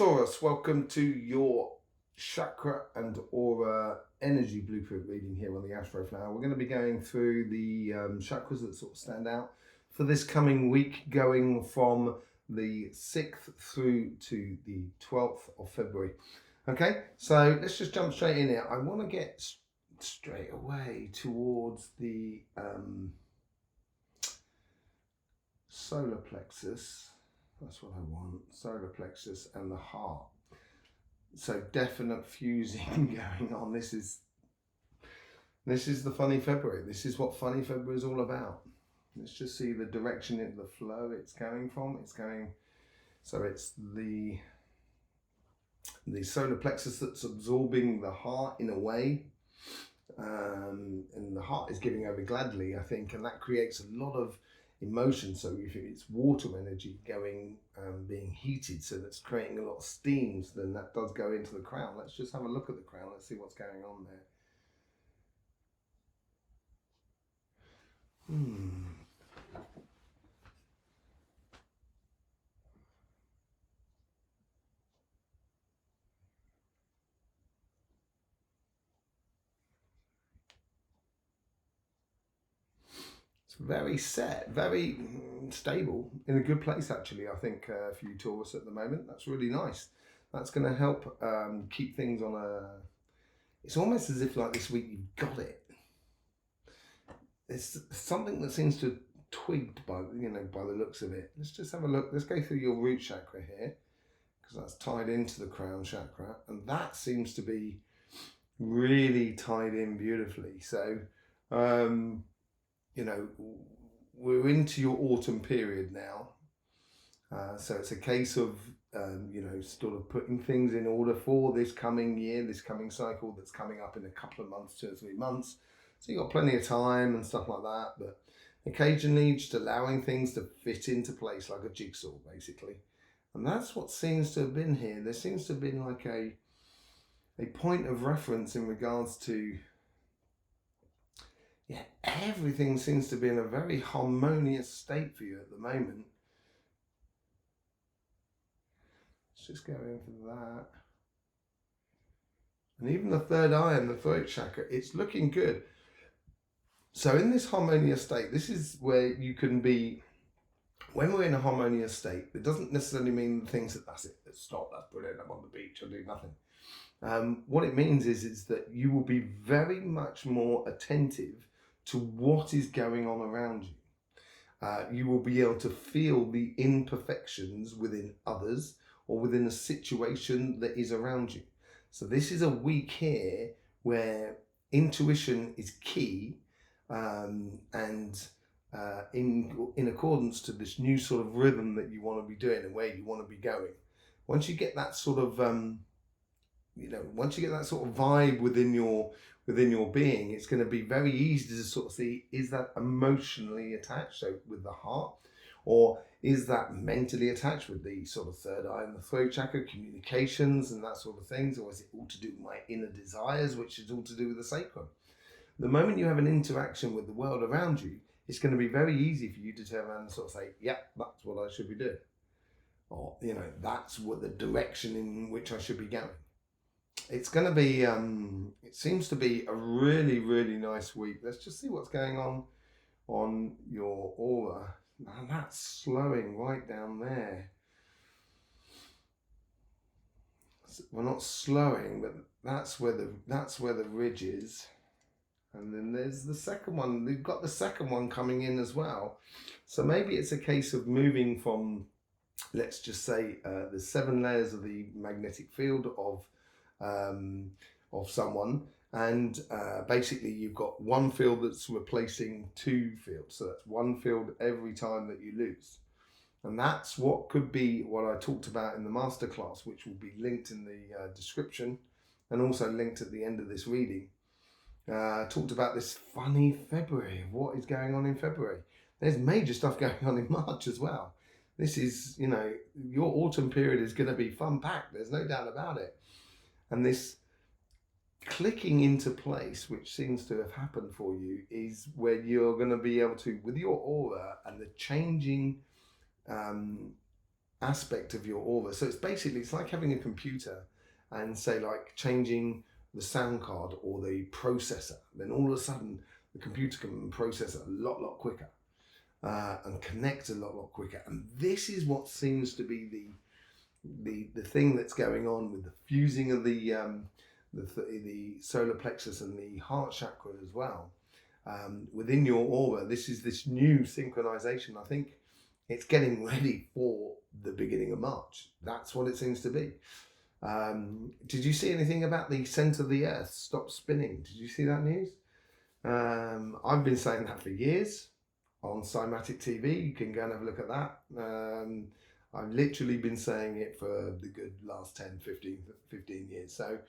Taurus, welcome to your Chakra and Aura energy blueprint reading here on the Astroflower. We're going to be going through the chakras that sort of stand out for this coming week, going from the 6th through to the 12th of February. Okay, so let's just jump straight in here. I want to get straight away towards the solar plexus. That's what I want, solar plexus and the heart. So definite fusing going on. This is the funny February. This is what funny February is all about. Let's just see the direction in the flow it's going from. So it's the solar plexus that's absorbing the heart in a way. And the heart is giving over gladly, I think, and that creates a lot of emotion. So if it's water energy going being heated, so that's creating a lot of steam, so then that does go into the crown. Let's just have a look at the crown. Let's see what's going on there. It's very set, very stable, in a good place actually, I think, for you Taurus at the moment. That's really nice. That's going to help keep things on a... It's almost as if like this week you've got it. It's something that seems to have twigged by the looks of it. Let's just have a look. Let's go through your root chakra here, because that's tied into the crown chakra, and that seems to be really tied in beautifully. So we're into your autumn period now. So it's a case of, sort of putting things in order for this coming year, this coming cycle that's coming up in a couple of months, 2 or 3 months. So you've got plenty of time and stuff like that, but occasionally just allowing things to fit into place like a jigsaw, basically. And that's what seems to have been here. There seems to have been like a point of reference in regards to, everything seems to be in a very harmonious state for you at the moment. Let's just go in for that. And even the third eye and the throat chakra, it's looking good. So in this harmonious state, this is where you can be, when we're in a harmonious state, it doesn't necessarily mean things that's it, let's stop, that's brilliant, I'm on the beach, I'll do nothing. What it means is that you will be very much more attentive to what is going on around you. You will be able to feel the imperfections within others or within a situation that is around you. So this is a week here where intuition is key, and in accordance to this new sort of rhythm that you want to be doing and where you want to be going. Once you get that sort of once you get that sort of vibe within your being, it's going to be very easy to sort of see, is that emotionally attached, so with the heart, or is that mentally attached with the sort of third eye and the throat chakra, communications and that sort of things, or is it all to do with my inner desires, which is all to do with the sacrum? The moment you have an interaction with the world around you, it's going to be very easy for you to turn around and sort of say, yeah, that's what I should be doing, or that's what the direction in which I should be going. It's going to be, it seems to be a really, really nice week. Let's just see what's going on your aura. And that's slowing right down there. We're not slowing, but that's where the ridge is. And then there's the second one. We've got the second one coming in as well. So maybe it's a case of moving from, let's just say, the 7 layers of the magnetic field of someone, and basically you've got one field that's replacing 2 fields, so that's 1 field every time that you lose. And that's what could be what I talked about in the masterclass, which will be linked in the description and also linked at the end of this reading. Talked about this funny February, what is going on in February. There's major stuff going on in March as well. This is, your autumn period is going to be fun packed, there's no doubt about it. And this clicking into place, which seems to have happened for you, is where you're going to be able to, with your aura and the changing aspect of your aura. So it's like having a computer and say like changing the sound card or the processor. Then all of a sudden the computer can process a lot quicker and connect a lot quicker. And this is what seems to be the thing that's going on with the fusing of the solar plexus and the heart chakra as well. Within your aura, this new synchronization. I think it's getting ready for the beginning of March. That's what it seems to be. Did you see anything about the center of the Earth stop spinning? Did you see that news? I've been saying that for years on Cymatic TV. You can go and have a look at that. I've literally been saying it for the good last 10, 15 years. So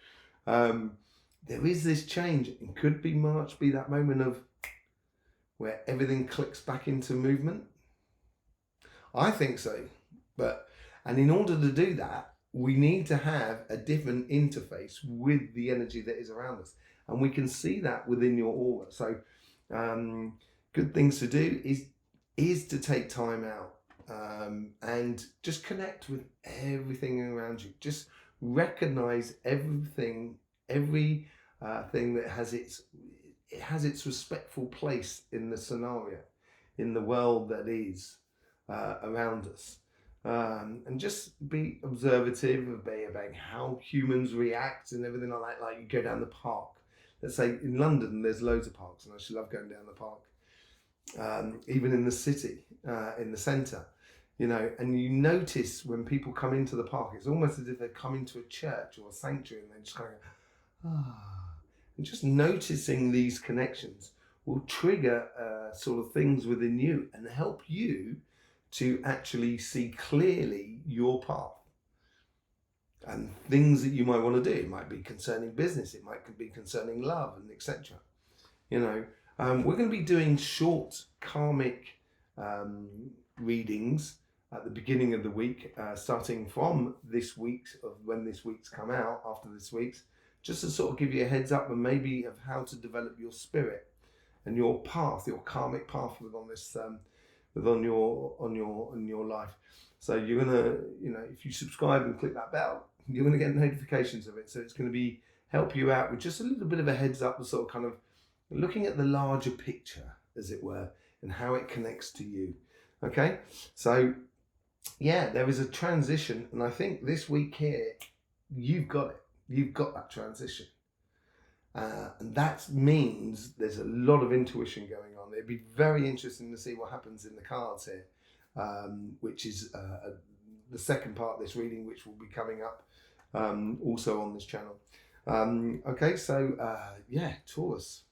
there is this change. And could be March be that moment of where everything clicks back into movement? I think so. And in order to do that, we need to have a different interface with the energy that is around us. And we can see that within your aura. So good things to do is to take time out and just connect with everything around you. Just recognize everything that has its respectful place in the scenario, in the world that is around us. And just be observative about how humans react and everything like that. Like you go down the park. Let's say in London, there's loads of parks, and I actually love going down the park. Even in the city, in the centre, and you notice when people come into the park, it's almost as if they're coming to a church or a sanctuary, and they just kind of and just noticing these connections will trigger sort of things within you and help you to actually see clearly your path and things that you might want to do. It might be concerning business, it might be concerning love, and etc. We're going to be doing short karmic readings at the beginning of the week, starting from this week's, of when this week's come out, after this week's, just to sort of give you a heads up and maybe of how to develop your spirit and your path, your karmic path on this, on your life. So you're gonna, if you subscribe and click that bell, you're gonna get notifications of it. So it's gonna help you out with just a little bit of a heads up, and sort of kind of looking at the larger picture, as it were, and how it connects to you. Okay, so yeah, there is a transition, and I think this week here, you've got it. You've got that transition. And that means there's a lot of intuition going on. It'd be very interesting to see what happens in the cards here, which is the second part of this reading, which will be coming up also on this channel. Okay, so yeah, Taurus,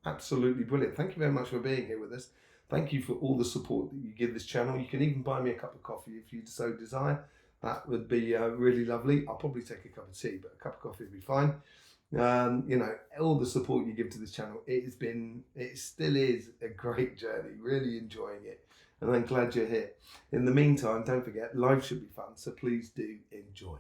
absolutely brilliant. Thank you very much for being here with us. Thank you for all the support that you give this channel. You can even buy me a cup of coffee if you so desire. That would be really lovely. I'll probably take a cup of tea, but a cup of coffee would be fine. All the support you give to this channel, it still is a great journey. Really enjoying it, and I'm glad you're here. In the meantime, don't forget, life should be fun, so please do enjoy.